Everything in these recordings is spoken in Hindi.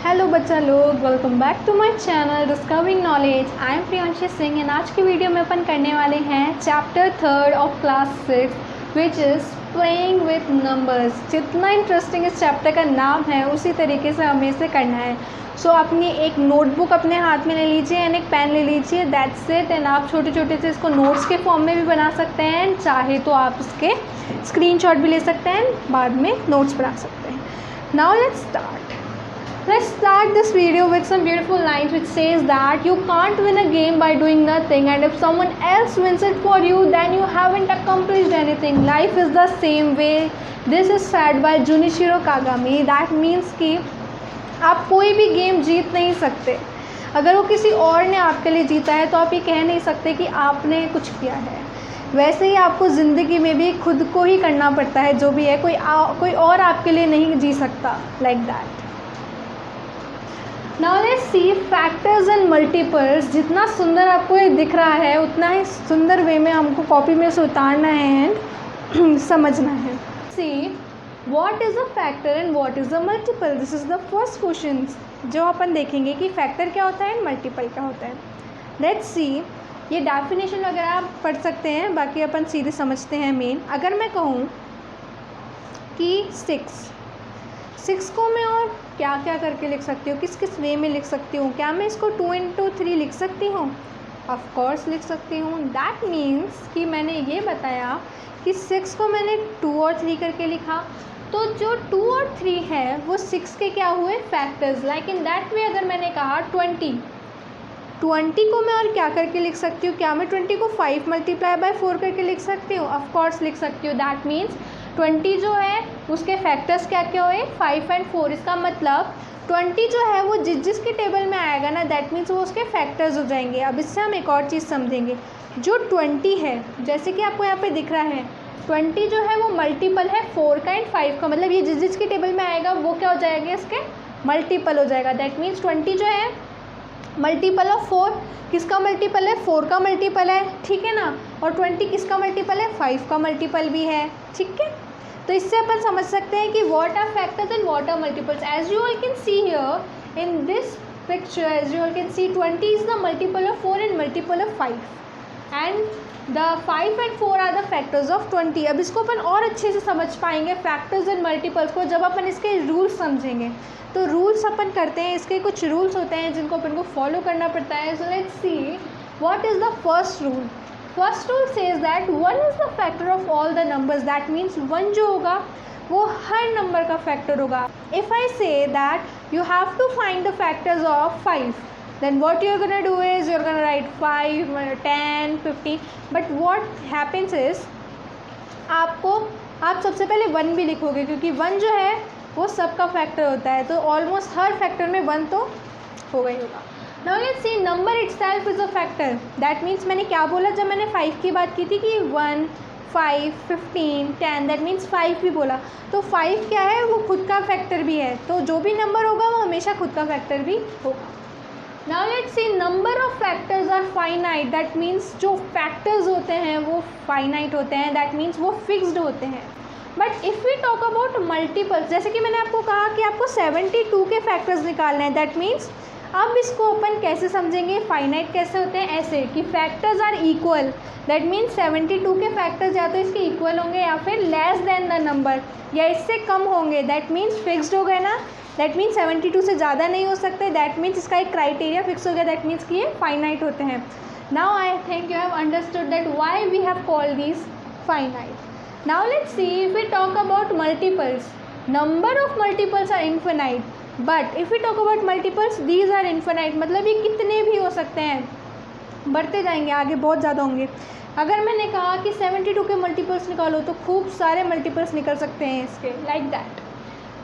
हेलो बच्चा लोग, welcome back to my channel discovering knowledge. I am Priyanshi Singh and आज की वीडियो में अपन करने वाले हैं chapter 3 of class 6 which is playing with numbers. जितना इंटरेस्टिंग इस चैप्टर का नाम है उसी तरीके से हमें इसे करना है। सो अपनी एक नोटबुक अपने हाथ में ले लीजिए एंड एक पेन ले लीजिए, दैट्स इट। एंड आप छोटे छोटे से इसको नोट्स के फॉर्म में भी बना सकते हैं एंड चाहे तो आप इसके स्क्रीनशॉट भी ले सकते हैं एंड बाद में नोट्स बना सकते हैं। Now let's start. Let's start this video with some beautiful lines which says that you can't win a game by doing nothing, and if someone else wins it for you then you haven't accomplished anything. Life is the same way. This is said by Junichiro Kagami. That means कि आप कोई भी गेम जीत नहीं सकते। अगर वो किसी और ने आपके लिए जीता है तो आप ये कह नहीं सकते कि आपने कुछ किया है। वैसे ही आपको ज़िंदगी में भी खुद को ही करना पड़ता है, जो भी है कोई और आपके लिए नहीं जी सकता। Like that. Now let's see factors and multiples। जितना सुंदर आपको ये दिख रहा है उतना ही सुंदर वे में हमको कॉपी में से उतारना है एंड समझना है। See what is a factor and what is a multiple? This is the first question जो अपन देखेंगे कि फैक्टर क्या होता है एंड मल्टीपल क्या होता है। Let's see, ये डेफिनेशन वगैरह आप पढ़ सकते हैं, बाकी अपन सीधे समझते हैं मेन। अगर मैं कहूँ कि 6 को मैं और क्या क्या करके लिख सकती हूँ, किस किस वे में लिख सकती हूँ, क्या मैं इसको 2 into 3 लिख सकती हूँ? ऑफ कोर्स लिख सकती हूँ। दैट मीन्स कि मैंने ये बताया कि 6 को मैंने 2 और 3 करके लिखा, तो जो 2 और 3 है वो 6 के क्या हुए? Factors. Like in that way अगर मैंने कहा 20 को मैं और क्या करके लिख सकती हूँ? क्या मैं 20 को 5 मल्टीप्लाई बाय 4 करके लिख सकती हूँ? ऑफ कोर्स लिख सकती हूँ। दैट मीन्स 20 जो है उसके फैक्टर्स क्या क्या हुए? 5 and 4। इसका मतलब 20 जो है वो जिस के टेबल में आएगा ना, दैट मीन्स वो उसके फैक्टर्स हो जाएंगे। अब इससे हम एक और चीज़ समझेंगे। जो 20 है, जैसे कि आपको यहाँ पे दिख रहा है, 20 जो है वो मल्टीपल है 4 का एंड 5 का। मतलब ये जिस के टेबल में आएगा वो क्या हो जाएगा? इसके मल्टीपल हो जाएगा। दैट मीन्स 20 जो है मल्टीपल ऑफ 4। किसका मल्टीपल है? 4 का मल्टीपल है, ठीक है ना। और 20 किसका मल्टीपल है? 5 का मल्टीपल भी है, ठीक है। तो इससे अपन समझ सकते हैं कि what are factors and what are multiples. As you all can see here in this picture, as you all can see 20 is the multiple of 4 and multiple of 5 and the 5 and 4 are the factors of 20। अब इसको अपन और अच्छे से समझ पाएंगे फैक्टर्स एंड मल्टीपल्स को जब अपन इसके रूल्स समझेंगे। तो रूल्स अपन करते हैं, इसके कुछ रूल्स होते हैं जिनको अपन को फॉलो करना पड़ता है। So let's see what is the first rule. First rule says that 1 is the factor of all the numbers. That means 1 जो होगा वो हर नंबर का फैक्टर होगा। If I say that you have to find the factors of 5, then what you're gonna do is you're gonna write 5, 10, 15, but what happens is आप सबसे पहले 1 भी लिखोगे, क्योंकि 1 जो है वो सबका फैक्टर होता है, तो ऑलमोस्ट हर फैक्टर में 1 तो होगा ही होगा। Now let's see number itself is a factor. That means मैंने क्या बोला जब मैंने 5 की बात की थी कि 1, 5, 15, 10, दैट मीन्स 5 भी बोला। तो 5 क्या है? वो खुद का फैक्टर भी है, तो जो भी नंबर होगा वो हमेशा खुद का फैक्टर भी होगा। Now let's see number of factors are finite। that means जो factors होते हैं वो finite होते हैं, that means वो fixed होते हैं। But if we talk about multiples, जैसे कि मैंने आपको कहा कि आपको 72 के factors निकालने हैं, that means अब इसको अपन कैसे समझेंगे? finite कैसे होते हैं? ऐसे कि factors are equal, that means 72 के factors या तो इसके equal होंगे या फिर less than the number, या इससे कम होंगे, that means fixed हो गए ना। दैट मीन्स 72 से ज़्यादा नहीं हो सकते, दैट मीन्स इसका एक क्राइटेरिया फिक्स हो गया, दैट मीन्स कि ये फाइनाइट होते हैं। Now I think you have understood that why we have called these finite. Now let's see if we talk about multiples. Number of multiples are infinite, but if we talk about multiples these are infinite. मतलब ये कितने भी हो सकते हैं, बढ़ते जाएंगे, आगे बहुत ज़्यादा होंगे। अगर मैंने कहा कि 72 के मल्टीपल्स निकालो तो खूब सारे मल्टीपल्स निकल सकते हैं इसके, लाइक दैट।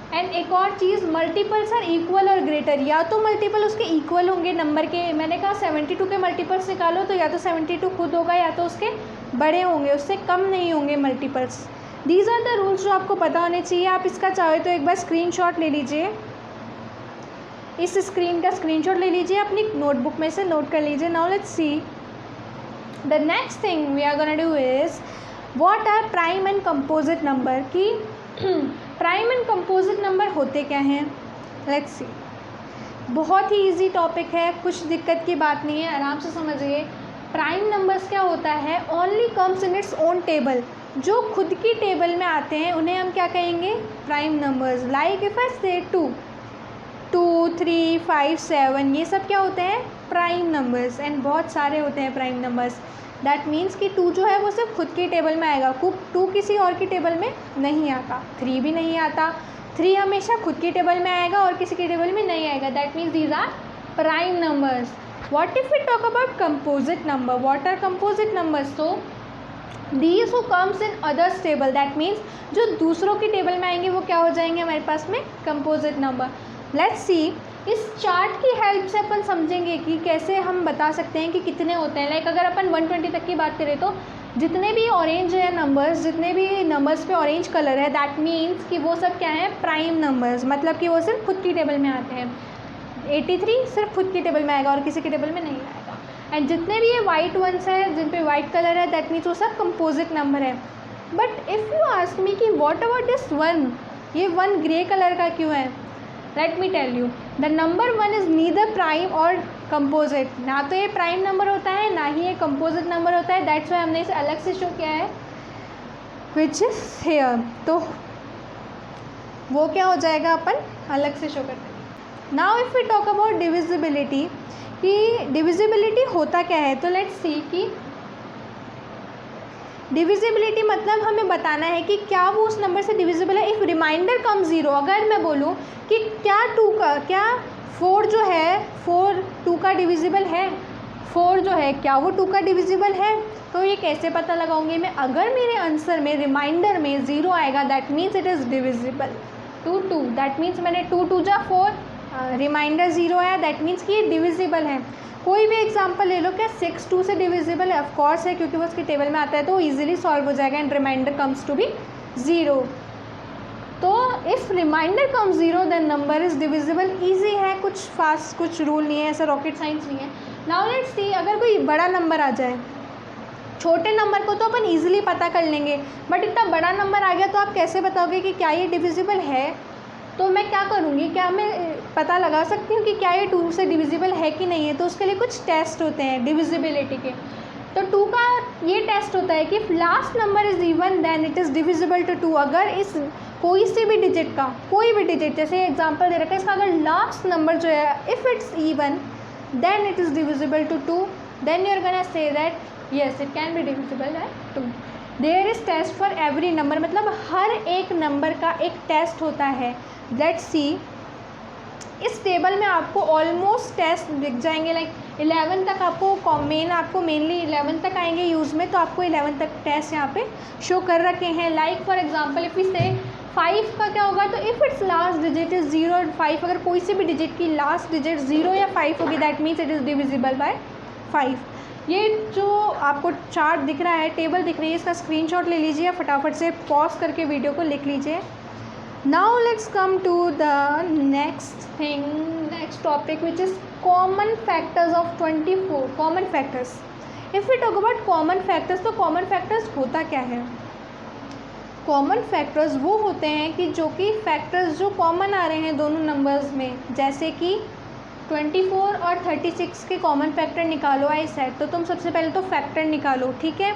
एंड एक और चीज़, मल्टीपल्स आर इक्वल और ग्रेटर। या तो मल्टीपल उसके इक्वल होंगे नंबर के, मैंने कहा 72 के मल्टीपल्स निकालो तो या तो 72 खुद होगा या तो उसके बड़े होंगे, उससे कम नहीं होंगे multiples. These are the rules जो आपको पता होने चाहिए। आप इसका चाहे तो एक बार स्क्रीनशॉट ले लीजिए, इस स्क्रीन का स्क्रीनशॉट ले लीजिए, अपनी नोटबुक में से नोट कर लीजिए। Now let's see the next thing we are gonna do is what are prime and composite number. की प्राइम एंड कंपोजिट नंबर होते क्या हैं? Let's see. बहुत ही इजी टॉपिक है, कुछ दिक्कत की बात नहीं है, आराम से समझिए। प्राइम नंबर्स क्या होता है? Only comes in its own table, जो खुद की टेबल में आते हैं उन्हें हम क्या कहेंगे? Prime numbers. Like if I से 2, 3, 5, 7, ये सब क्या होते हैं? Prime numbers. एंड बहुत सारे होते हैं प्राइम नंबर्स। दैट मीन्स कि 2 जो है वो सिर्फ खुद की टेबल में आएगा, 2 किसी और की टेबल में नहीं आता। 3 भी नहीं आता, 3 हमेशा खुद की टेबल में आएगा और किसी की टेबल में नहीं आएगा। That means these are prime numbers. What if we talk about composite number? What are composite numbers? So these who comes in others table, that means जो दूसरों की टेबल में आएंगे वो क्या हो जाएंगे हमारे पास में? Composite number. लेट्स सी, इस चार्ट की हेल्प से अपन समझेंगे कि कैसे हम बता सकते हैं कि कितने होते हैं। लाइक अगर अपन 120 तक की बात करें तो जितने भी ऑरेंज है नंबर्स, जितने भी नंबर्स पे ऑरेंज कलर है, दैट मीन्स कि वो सब क्या है? Prime numbers. मतलब कि वो सिर्फ खुद की टेबल में आते हैं। 83 सिर्फ खुद की टेबल में आएगा और किसी की टेबल में नहीं आएगा। एंड जितने भी ये वाइट वंस है, जिन पे वाइट कलर है, दैट मीन्स वो सब कंपोजिट नंबर है। But if you ask me कि व्हाट अबाउट दिस 1, ये 1 ग्रे कलर का क्यों है? Let me tell you, the number 1 is neither prime और कंपोजिट। ना तो ये प्राइम नंबर होता है, ना ही ये कंपोजिट नंबर होता है। दैट्स वाई हमने इसे अलग से शो किया है, विच इज़ हेयर। तो वो क्या हो जाएगा? अपन अलग से शो करते हैं। Now if we talk about divisibility, कि डिविजिबिलिटी होता क्या है, तो लेट्स सी कि डिविजिबिलिटी मतलब हमें बताना है कि क्या वो उस नंबर से डिविजिबल है। इफ़ रिमाइंडर कम 0, अगर मैं बोलूँ कि क्या 4 जो है 4 2 का डिविजिबल है, 4 जो है क्या वो 2 का डिविजिबल है? तो ये कैसे पता लगाऊंगी मैं? अगर मेरे आंसर में रिमाइंडर में 0 आएगा, that means it is divisible to 2। That means मैंने 2 2 जा 4, रिमाइंडर 0 आया, दैट मीन्स कि ये डिविजिबल है। कोई भी एग्जांपल ले लो, क्या 6 2 से डिविजिबल है? ऑफकोर्स है, क्योंकि वो उसकी टेबल में आता है, तो ईजिली सॉल्व हो जाएगा and remainder comes to be 0। तो if remainder comes 0 then number is divisible. Easy है, कुछ रूल नहीं है, ऐसा रॉकेट साइंस नहीं है। नाउ लेट्स सी, अगर कोई बड़ा नंबर आ जाए, छोटे नंबर को तो अपन ईजिली पता कर लेंगे, बट इतना बड़ा नंबर आ गया तो आप कैसे बताओगे कि क्या ये डिविजिबल है? तो मैं क्या करूँगी, क्या मैं पता लगा सकती हूँ कि क्या ये 2 से डिविजिबल है कि नहीं है? तो उसके लिए कुछ टेस्ट होते हैं डिविजिबिलिटी के। तो 2 का ये टेस्ट होता है कि last number is even then it is divisible to 2। अगर इस कोई से भी डिजिट का, कोई भी डिजिट, जैसे एग्जांपल दे रखा है, इसका अगर लास्ट नंबर जो है if it's even then it is divisible to 2, then you are gonna say that yes it can be divisible by 2। There is test for every number, मतलब हर एक नंबर का एक टेस्ट होता है। लेट्स सी, इस टेबल में आपको ऑलमोस्ट टेस्ट दिख जाएंगे। लाइक 11 तक आपको मेनली 11 तक आएंगे यूज़ में, तो आपको 11 तक टेस्ट यहाँ पे शो कर रखे हैं। Like for example if we say 5 का क्या होगा, तो if it's last digit is 0 और 5, अगर कोई से भी डिजिट की लास्ट डिजिट 0 या 5 होगी, that means it is divisible by 5। ये जो आपको चार्ट दिख रहा है, टेबल दिख रही है, इसका स्क्रीनशॉट ले लीजिए, फटाफट से पॉज करके वीडियो को लिख लीजिए। Now let's come to the next topic, which is common factors of 24. Common factors. If we talk about common factors, तो common factors होता क्या है? Common factors वो होते हैं कि जो कि factors जो common आ रहे हैं दोनों numbers में, जैसे कि 24 और 36 के common factor निकालो आई सेट। तो तुम सबसे पहले तो factor निकालो, ठीक है?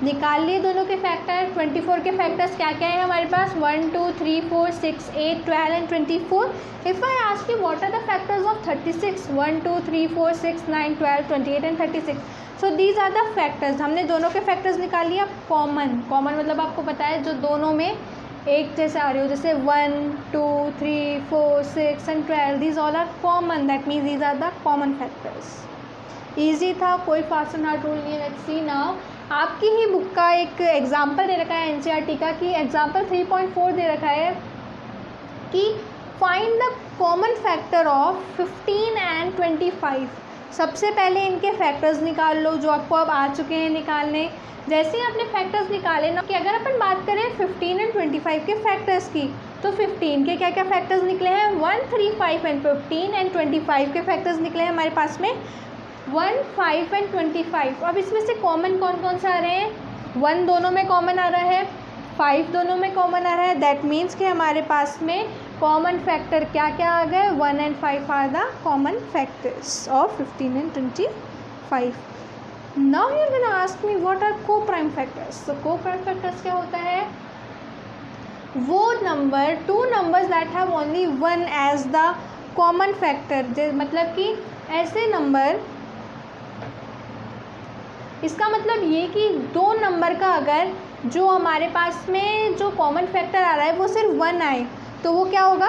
निकाल लिए दोनों के फैक्टर। 24 के फैक्टर्स क्या क्या है हमारे पास? 1 2 3 4 6 8 12 and 24। If I ask you what are the factors of 36? 1 2 3 4 6 9 12 28 and 36। So these are the factors. हमने दोनों के फैक्टर्स निकाल लिया। कॉमन मतलब आपको पता है जो दोनों में एक जैसे आ रही हो, जैसे 1 2 3 4 6 and 12, these all are common, that means these are the common factors. Easy था, कोई फास्ट एंड हार्ड रूल नहीं है। लेट्स सी नाउ, आपकी ही बुक का एक एग्जाम्पल दे रखा है एनसीईआरटी का, कि एग्जाम्पल 3.4 दे रखा है कि find the common factor of 15 and 25। सबसे पहले इनके फैक्टर्स निकाल लो, जो आपको अब आ चुके हैं निकालने। जैसे ही आपने फैक्टर्स निकाले ना, कि अगर अपन बात करें 15 एंड 25 के फैक्टर्स की, तो 15 के क्या क्या फैक्टर्स निकले हैं? 1 3 5 एंड 15 एंड 25 के फैक्टर्स निकले हैं हमारे पास में 1 5 एंड 25। अब इसमें से कॉमन कौन कौन सा आ रहे हैं? 1 दोनों में कॉमन आ रहा है, 5 दोनों में कॉमन आ रहा है, दैट मीन्स कि हमारे पास में कॉमन फैक्टर क्या क्या आ गए, 1 and 5 are the common factors of 15 and 25. Now you are gonna ask me what are coprime factors. तो को प्राइम फैक्टर्स क्या होता है, वो number, two numbers that have only 1 as the common factor. मतलब कि ऐसे नंबर, इसका मतलब ये कि दो नंबर का अगर जो हमारे पास में जो कॉमन फैक्टर आ रहा है वो सिर्फ 1 आए तो वो क्या होगा,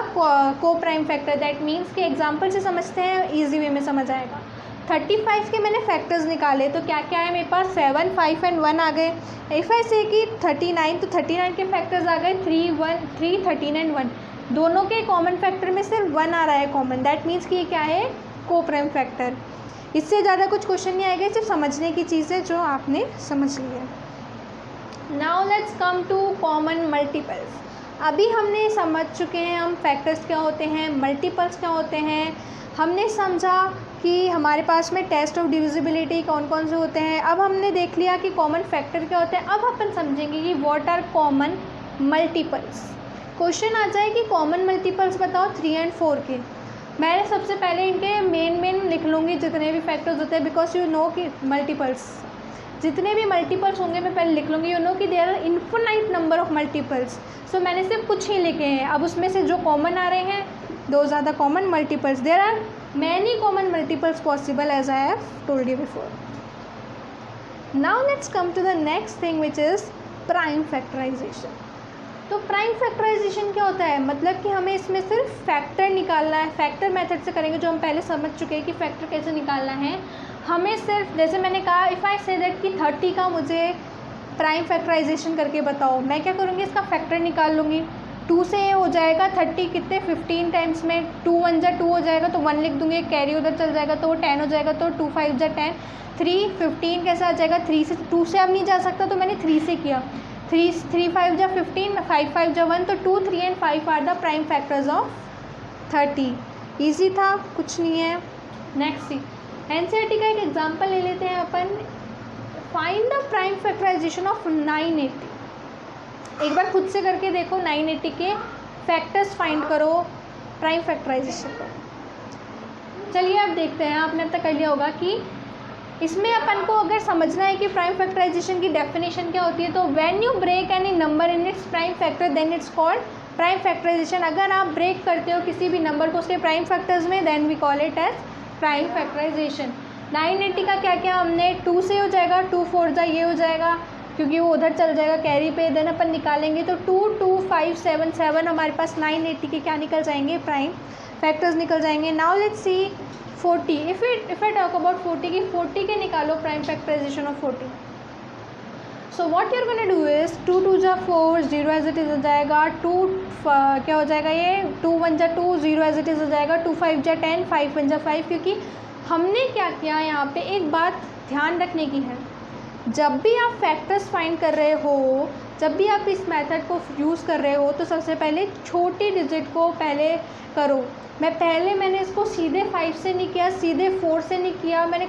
को प्राइम फैक्टर. दैट मीन्स कि एग्जांपल से समझते हैं, इजी वे में समझ आएगा. 35 के मैंने फैक्टर्स निकाले तो क्या क्या है मेरे पास, 7, 5 and 1 आ गए. इफ़ आई से कि 39, तो 39 के फैक्टर्स आ गए 3, 13 and 1. दोनों के कॉमन फैक्टर में सिर्फ 1 आ रहा है कॉमन. दैट मीन्स कि ये क्या है, को प्राइम फैक्टर. इससे ज़्यादा कुछ क्वेश्चन नहीं आएगा, सिर्फ समझने की चीज़ है जो आपने समझ ली है. Now let's come to common multiples. अभी हमने समझ चुके हैं हम फैक्टर्स क्या होते हैं, मल्टीपल्स क्या होते हैं. हमने समझा कि हमारे पास में टेस्ट ऑफ डिविजिबिलिटी कौन कौन से होते हैं. अब हमने देख लिया कि कॉमन फैक्टर क्या होते हैं. अब अपन समझेंगे कि what are common multiples. Question आ जाए कि कॉमन मल्टीपल्स बताओ 3 and 4 के. मैं सबसे पहले इनके मेन लिख लूँगी जितने भी फैक्टर्स होते हैं, बिकॉज यू नो कि मल्टीपल्स, जितने भी मल्टीपल्स होंगे मैं पहले लिख लूँगी. यू नो कि there are infinite number of multiples. So मैंने सिर्फ कुछ ही लिखे हैं. अब उसमें से जो कॉमन आ रहे हैं those are the common multiples. There are many common multiples possible as I have told you before. Now let's come to the next thing which is prime factorisation. तो प्राइम फैक्टराइजेशन क्या होता है, मतलब कि हमें इसमें सिर्फ फैक्टर निकालना है. फैक्टर मेथड से करेंगे, जो हम पहले समझ चुके हैं कि फैक्टर कैसे निकालना है. हमें सिर्फ, जैसे मैंने कहा, इफ़ आई से दैट कि 30 का मुझे प्राइम फैक्टराइजेशन करके बताओ, मैं क्या करूँगी, इसका फैक्टर निकाल लूँगी. 2 से ये हो जाएगा 30 कितने 15 टाइम्स में, 2 1 जा 2 हो जाएगा तो 1 लिख दूँगी, कैरी उधर चल जाएगा तो 10 हो जाएगा, तो 2 5 जा 10, 3 15 कैसे आ जाएगा, 3 से 2 से अब नहीं जा सकता तो मैंने 3 से किया. 3 5 जा 15, 5 5 जा 1, तो 2 3 and 5 are the prime factors of 30. Easy था, कुछ नहीं है. नेक्स्ट एनसीईआरटी का एक एग्जांपल ले लेते हैं अपन. Find the prime factorisation of 980. एक बार खुद से करके देखो, 980 के फैक्टर्स फाइंड करो, प्राइम फैक्टराइजेशन करो. चलिए अब देखते हैं, आपने अब तक कर लिया होगा कि इसमें अपन को अगर समझना है कि प्राइम फैक्टराइजेशन की डेफिनेशन क्या होती है, तो when you break any number in its prime factor then it's called prime factorisation. अगर आप ब्रेक करते हो किसी भी नंबर को उसके प्राइम फैक्टर्स में, then we call it as prime factorisation. 980 का क्या क्या, हमने 2 से हो जाएगा, 2 4 जा ये हो जाएगा क्योंकि वो उधर चल जाएगा कैरी पे. देन अपन निकालेंगे तो 2 2 5 7 7 हमारे पास 980 के क्या निकल जाएंगे, प्राइम फैक्टर्स निकल जाएंगे. Now let's see 40. If I talk about 40 की, 40 के निकालो prime factorisation of 40. So what you are gonna do is 2 2 जा 4, 0 एज इट इज़ हो जाएगा. 2 क्या हो जाएगा, ये 2 1 जा 2, 0 एज इट इज़ हो जाएगा. 2 5 जा 10, 5 1 जा 5. क्योंकि हमने क्या किया यहाँ पे, एक बात ध्यान रखने की है, जब भी आप फैक्टर्स फाइंड कर रहे हो, जब भी आप इस मेथड को यूज़ कर रहे हो, तो सबसे पहले छोटी डिजिट को पहले करो. मैंने इसको सीधे 5 से नहीं किया, सीधे 4 से नहीं किया, मैंने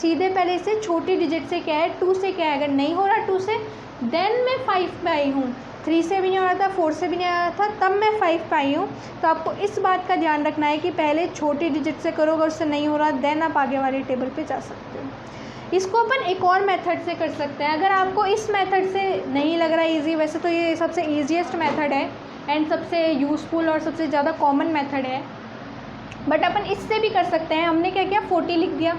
सीधे पहले इसे छोटी डिजिट से किया है. 2 से किया है. अगर नहीं हो रहा 2 से, देन मैं 5 पे आई हूँ. 3 से भी नहीं हो रहा था, 4 से भी नहीं आ रहा था, तब मैं 5 पे आई हूँ. तो आपको इस बात का ध्यान रखना है कि पहले छोटी डिजिट से करो, अगर उससे नहीं हो रहा देन आप आगे वाले टेबल पे जा सकते हो. इसको अपन एक और मेथड से कर सकते हैं. अगर आपको इस मेथड से नहीं लग रहा ईजी, वैसे तो ये सबसे ईजीएस्ट मेथड है एंड सबसे यूज़फुल और सबसे ज़्यादा कॉमन मेथड है, बट अपन इससे भी कर सकते हैं. हमने क्या किया, 40 लिख दिया.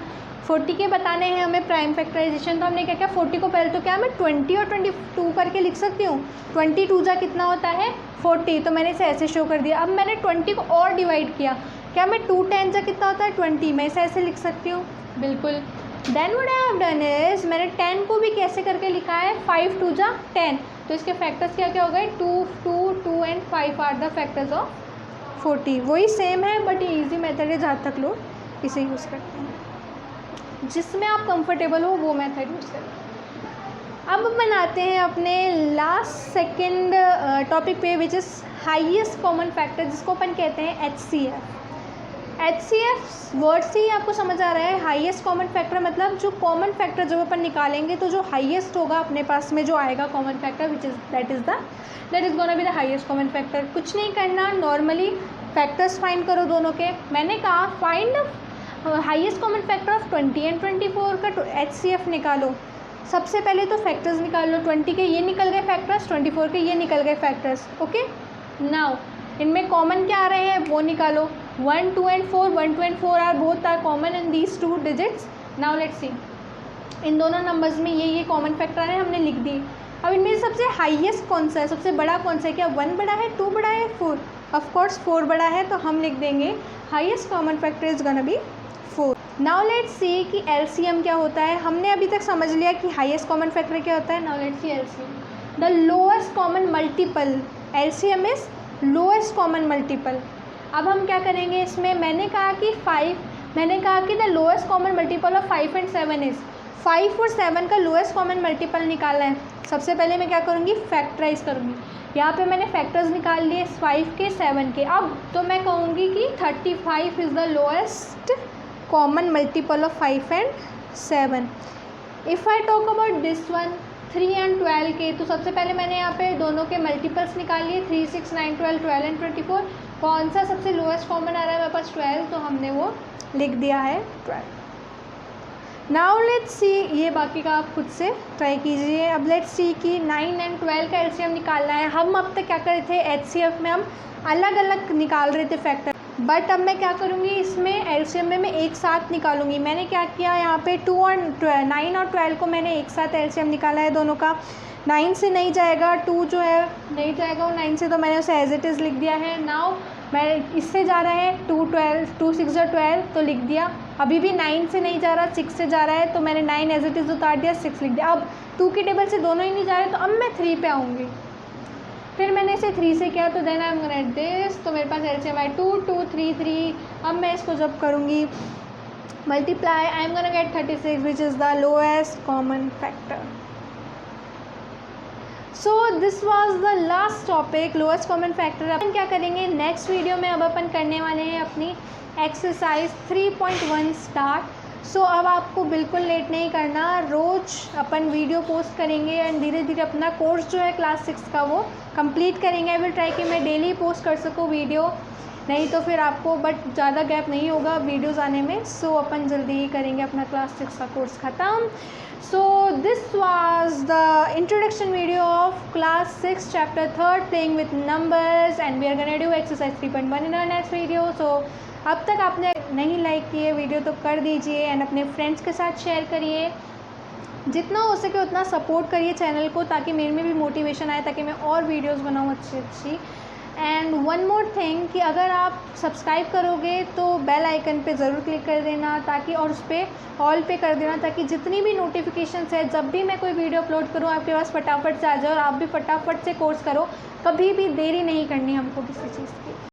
40 के बताने हैं हमें प्राइम फैक्टराइजेशन, तो हमने क्या किया, 40 को पहले तो क्या मैं 20 और 22 करके लिख सकती हूँ. 22 जा कितना होता है 40, तो मैंने इसे ऐसे शो कर दिया. अब मैंने 20 को और डिवाइड किया, क्या मैं 2 10 जा कितना होता है 20, मैं इसे ऐसे लिख सकती हूँ. बिल्कुल. Then what I have done is, मैंने 10 को भी कैसे करके लिखा है, 5 2 जा 10. तो इसके फैक्टर्स क्या क्या हो गए, 2 2 2 and 5 are the factors of 40. वही सेम है, बट ये ईजी मेथड है, जहाँ तक लोग इसे यूज़ करते हैं. जिसमें आप कंफर्टेबल हो वो मेथड यूज़ करें. अब अपन आते हैं अपने लास्ट सेकेंड टॉपिक पे, which is highest common factor, जिसको अपन कहते हैं HCF. HCF वर्ड से ही आपको समझ आ रहा है हाईएस्ट कॉमन फैक्टर, मतलब जो कॉमन फैक्टर जब अपन निकालेंगे तो जो हाईएस्ट होगा अपने पास में जो आएगा common factor which is that is gonna be the highest common factor. कुछ नहीं करना, नॉर्मली फैक्टर्स फाइंड करो दोनों के। मैंने कहा find highest common factor of 20 and 24 का HCF निकालो। सबसे पहले तो फैक्टर्स निकाल लो, 20 के ये निकल गए फैक्टर्स, 24 के ये निकल गए फैक्टर्स। ओके, नाउ इनमें कॉमन क्या आ रहे हैं वो निकालो। 1 2 and 4, 1 2 and 4 are both are common in these 2 डिजिट्स। नाउ लेट्स सी, इन दोनों नंबर्स में ये कॉमन फैक्टर है, हमने लिख दी। अब इनमें सबसे हाईएस्ट कौन सा है, सबसे बड़ा कौन सा है? क्या 1 बड़ा है, 2 बड़ा है, 4? ऑफ कोर्स 4 बड़ा है, तो हम लिख देंगे highest common factor is gonna be 4। Now let's सी कि एलसीएम क्या होता है। हमने अभी तक समझ लिया कि हाईएस्ट कॉमन फैक्टर क्या होता है। Now let's C LCM, the lowest common multiple. LCM is lowest common multiple. अब हम क्या करेंगे इसमें, मैंने कहा कि the lowest common multiple of 5 and 7 is 5 और 7 का लोएस्ट कॉमन मल्टीपल निकालना है। सबसे पहले मैं क्या करूँगी, फैक्टराइज करूँगी। यहाँ पे मैंने फैक्टर्स निकाल लिए 5 के 7 के। अब तो मैं कहूँगी कि 35 is the lowest common multiple of 5 and 7। If I talk about this one 3 and 12 के, तो सबसे पहले मैंने यहाँ पे दोनों के मल्टीपल्स निकाल लिए 3 6 9 12 12 एंड 24। कौन सा सबसे लोएस्ट कॉमन आ रहा है मेरे पास? 12, तो हमने वो लिख दिया है 12। नाउ लेट्स सी, ये बाकी का आप खुद से ट्राई कीजिए। अब लेट्स सी कि 9 एंड 12 का एलसीएम निकालना है। हम अब तक क्या कर रहे थे, HCF में हम अलग अलग निकाल रहे थे फैक्टर, बट अब मैं क्या करूँगी, इसमें एलसीएम में मैं एक साथ निकालूंगी। मैंने क्या किया, यहाँ पे 9 और 12 को मैंने एक साथ एलसीएम निकाला है दोनों का। 9 से नहीं जाएगा, 2 जो है नहीं जाएगा वो 9 से, तो मैंने उसे एज इट इज़ लिख दिया है। नाउ मैं इससे जा रहा है 2 6 12, तो लिख दिया। अभी भी 9 से नहीं जा रहा, 6 से जा रहा है, तो मैंने 9 एज इट इज़ उतार दिया, 6 लिख दिया। अब 2 की टेबल से दोनों ही नहीं जा रहे, तो अब मैं 3 पे आऊँगी। फिर मैंने इसे 3 से किया, तो then I am gonna at this, तो मेरे पास एलसीएम है 2 2 3 3। अब मैं इसको जब करूँगी multiply, I am gonna get 36 which is the lowest common factor. So this was the last topic, lowest common factor. अपन क्या करेंगे नेक्स्ट वीडियो में, अब अपन करने वाले हैं अपनी एक्सरसाइज 3.1 स्टार्ट। सो अब आपको बिल्कुल लेट नहीं करना, रोज़ अपन वीडियो पोस्ट करेंगे एंड धीरे धीरे अपना कोर्स जो है क्लास 6 का वो कंप्लीट करेंगे। आई विल ट्राई कि मैं डेली पोस्ट कर सकूँ वीडियो, नहीं तो फिर आपको बट ज़्यादा गैप नहीं होगा वीडियोज़ आने में। सो अपन जल्दी ही करेंगे अपना क्लास 6 का कोर्स ख़त्म। So this was the introduction video of class 6 chapter 3 playing with numbers, and we are gonna do exercise 3.1 in our next video. So अब तक आपने नहीं लाइक किए वीडियो तो कर दीजिए एंड अपने फ्रेंड्स के साथ शेयर करिए। जितना हो सके उतना सपोर्ट करिए चैनल को, ताकि मेरे में भी मोटिवेशन आए, ताकि मैं और वीडियोस बनाऊँ अच्छी। एंड वन मोर थिंग कि अगर आप सब्सक्राइब करोगे तो बेल आइकन पे ज़रूर क्लिक कर देना, ताकि और उस पर ऑल पे कर देना, ताकि जितनी भी नोटिफिकेशंस है जब भी मैं कोई वीडियो अपलोड करूँ आपके पास फटाफट से आ जाए और आप भी फटाफट से कोर्स करो। कभी भी देरी नहीं करनी हमको किसी चीज़ की।